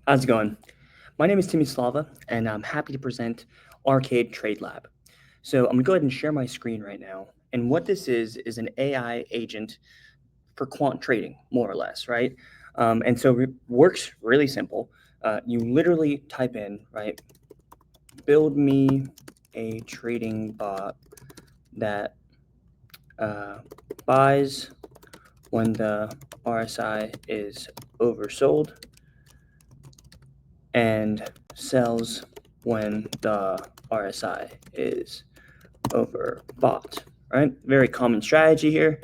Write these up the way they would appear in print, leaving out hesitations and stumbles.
How's it going? My name is Tim Yslava, and I'm happy to present Archaide TradeLab. So I'm going to go ahead and share my screen right now. And what this is an AI agent for quant trading, more or less, right? And so it works really simple. You literally type in, right, build me a trading bot that buys when the RSI is oversold and sells when the RSI is overbought, right? Very common strategy here.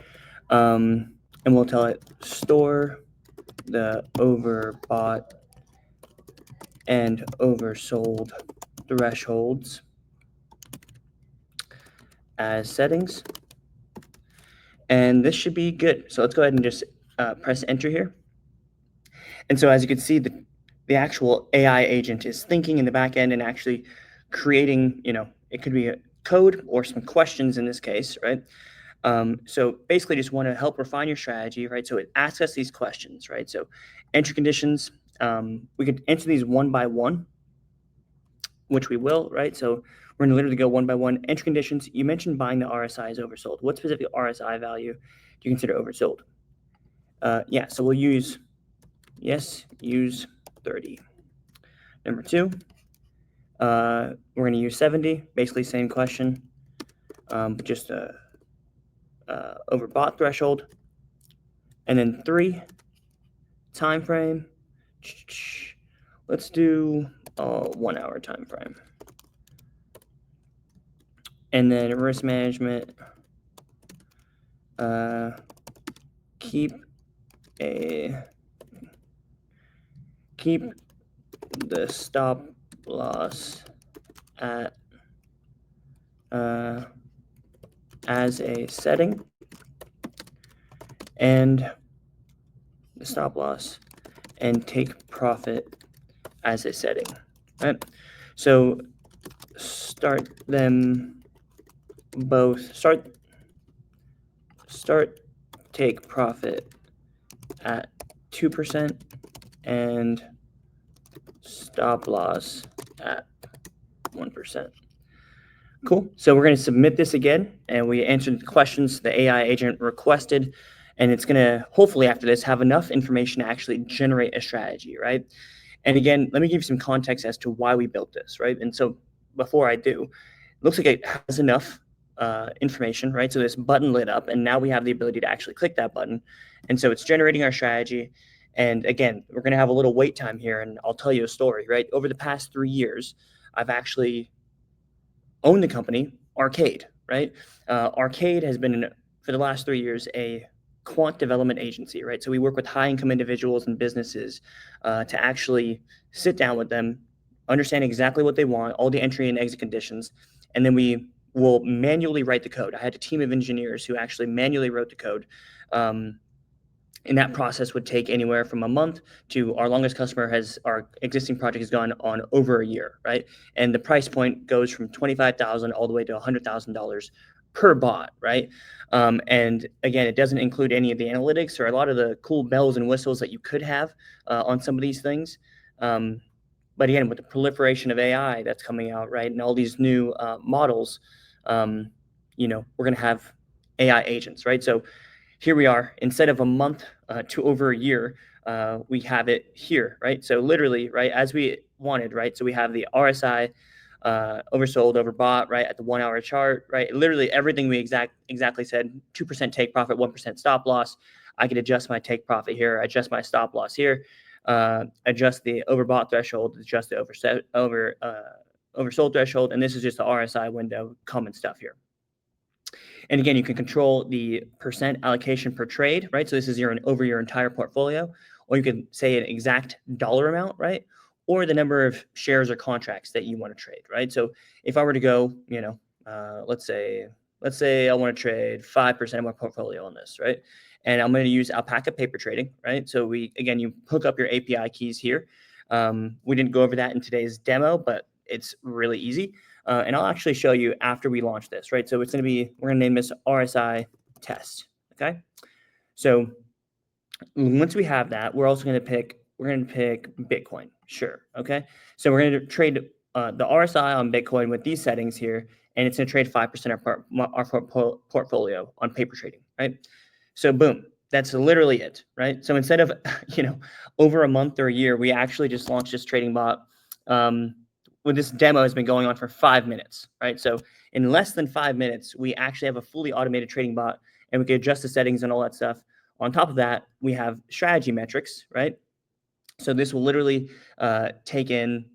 And we'll tell it store the overbought and oversold thresholds as settings. And this should be good. So let's go ahead and just press enter here. And so as you can see, the actual AI agent is thinking in the back end and actually creating, it could be a code or some questions in this case, right? So basically just want to help refine your strategy, right? So it asks us these questions, right? So entry conditions, we could answer these one by one, which we will, right? So we're gonna literally go one by one. Entry conditions, you mentioned buying the RSI is oversold. What specific RSI value do you consider oversold? Yeah, so we'll use 30. Number two, we're gonna use 70, basically same question, but just overbought threshold. And then 3, time frame. Let's do 1 hour time frame. And then risk management. Keep the stop loss at as a setting, and the stop loss and take profit as a setting, right? So start them both, start take profit at 2% and stop loss at 1%. Cool. So we're going to submit this again, and we answered the questions the AI agent requested, and it's going to hopefully after this have enough information to actually generate a strategy, right? And again, let me give you some context as to why we built this, right? And so before I do, it looks like it has enough information, right? So this button lit up, and now we have the ability to actually click that button. And so it's generating our strategy. And again, we're going to have a little wait time here, and I'll tell you a story, right? Over the past 3 years, I've actually owned the company Archaide, right? Archaide has been, for the last 3 years, a quant development agency, right? So we work with high-income individuals and businesses to actually sit down with them, understand exactly what they want, all the entry and exit conditions, and then we will manually write the code. I had a team of engineers who actually manually wrote the code. And that process would take anywhere from a month to our longest customer our existing project has gone on over a year, right? And the price point goes from $25,000 all the way to $100,000 per bot, right? And again, it doesn't include any of the analytics or a lot of the cool bells and whistles that you could have on some of these things. But again, with the proliferation of AI that's coming out, right, and all these new models, we're going to have AI agents, right? So here we are, instead of a month to over a year, we have it here, right? So literally, right, as we wanted, right? So we have the RSI oversold, overbought, right, at the 1 hour chart, right? Literally everything we exactly said, 2% take profit, 1% stop loss. I could adjust my take profit here, adjust my stop loss here, adjust the overbought threshold, adjust the oversold threshold, and this is just the RSI window, common stuff here. And again, you can control the percent allocation per trade, right? So this is over your entire portfolio, or you can say an exact dollar amount, right? Or the number of shares or contracts that you want to trade, right? So if I were to go, let's say I want to trade 5% of my portfolio on this, right? And I'm going to use Alpaca paper trading, right? So you hook up your API keys here. We didn't go over that in today's demo, but it's really easy. And I'll actually show you after we launch this, right? So we're going to name this RSI test, okay? So once we have that, we're also going to pick we're going to pick Bitcoin. Sure. Okay. So we're going to trade the RSI on Bitcoin with these settings here, and it's going to trade 5% of our portfolio on paper trading, right? So boom, that's literally it, right? So instead of, over a month or a year, we actually just launched this trading bot. Well, this demo has been going on for 5 minutes, right? So in less than 5 minutes, we actually have a fully automated trading bot, and we can adjust the settings and all that stuff. On top of that, we have strategy metrics, right? So this will literally take in,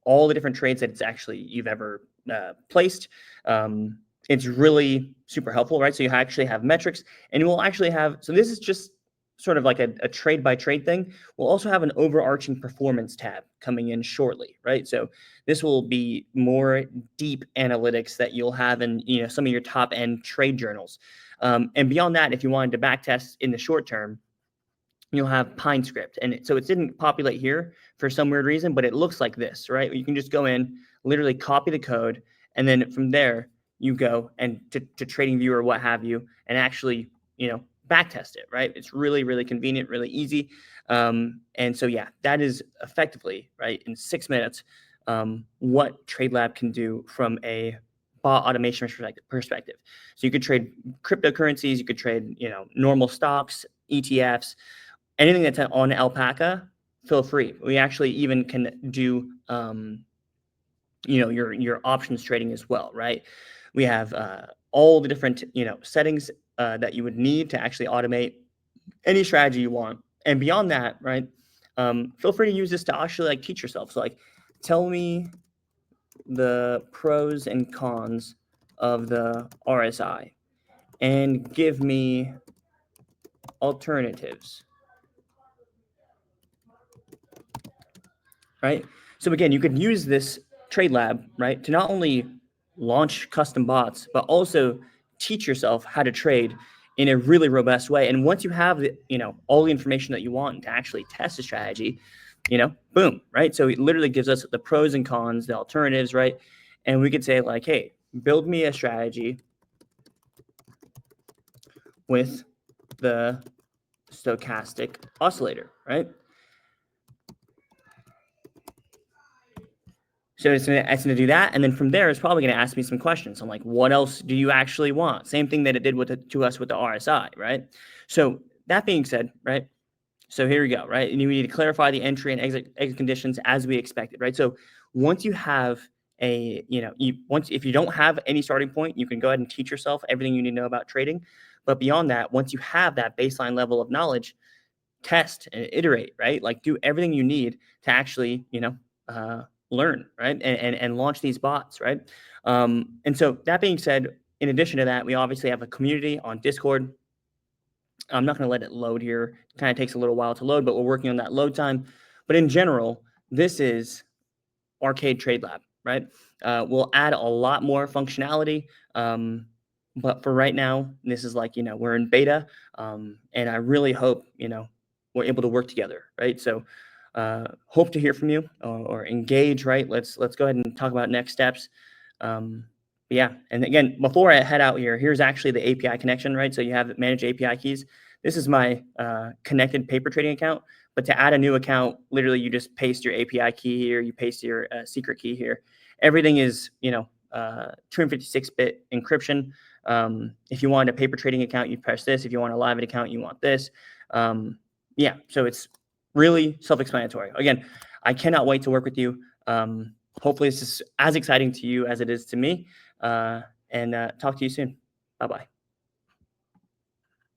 all the different trades that you've ever placed. It's really super helpful, right? So you actually have metrics, and you will actually have, so this is just sort of like a trade by trade thing. We'll also have an overarching performance tab coming in shortly, right? So this will be more deep analytics that you'll have in, some of your top end trade journals. And beyond that, if you wanted to backtest in the short term, you'll have Pine script. And so it didn't populate here for some weird reason, but it looks like this, right? You can just go in, literally copy the code, and then from there you go and to TradingView or what have you, and actually, backtest it, right? It's really, really convenient, really easy. And so, yeah, that is effectively, right, in 6 minutes, what TradeLab can do from a bot automation perspective. So you could trade cryptocurrencies, you could trade, normal stocks, ETFs, anything that's on Alpaca, feel free. We actually even can do, your options trading as well, right? We have all the different, settings that you would need to actually automate any strategy you want. And beyond that, right, feel free to use this to actually teach yourself. So tell me the pros and cons of the RSI and give me alternatives. Right? So again, you could use this TradeLab, right, to not only launch custom bots, but also teach yourself how to trade in a really robust way. And once you have all the information that you want to actually test a strategy, boom, right? So it literally gives us the pros and cons, the alternatives, right? And we could say hey, build me a strategy with the stochastic oscillator, right? So it's going to do that, and then from there, it's probably going to ask me some questions. I'm like, what else do you actually want? Same thing that it did to us with the RSI, right? So that being said, right? So here we go, right? And you need to clarify the entry and exit conditions as we expected, right? So once you have if you don't have any starting point, you can go ahead and teach yourself everything you need to know about trading. But beyond that, once you have that baseline level of knowledge, test and iterate, right? Do everything you need to actually, learn, right? And launch these bots, right? And so that being said, in addition to that, we obviously have a community on Discord. I'm not going to let it load here. It kind of takes a little while to load, but we're working on that load time. But in general, this is Archaide TradeLab, right? We'll add a lot more functionality. But for right now, this is we're in beta. And I really hope, we're able to work together, right? So hope to hear from you or engage, right? Let's go ahead and talk about next steps. Yeah, and again, before I head out here, here's actually the API connection, right? So you have manage API keys. This is my connected paper trading account, but to add a new account, literally you just paste your API key here, you paste your secret key here. Everything is, 256-bit encryption. If you want a paper trading account, you press this. If you want a live account, you want this. Yeah, so it's really self-explanatory. Again, I cannot wait to work with you. Hopefully this is as exciting to you as it is to me. And talk to you soon. Bye-bye.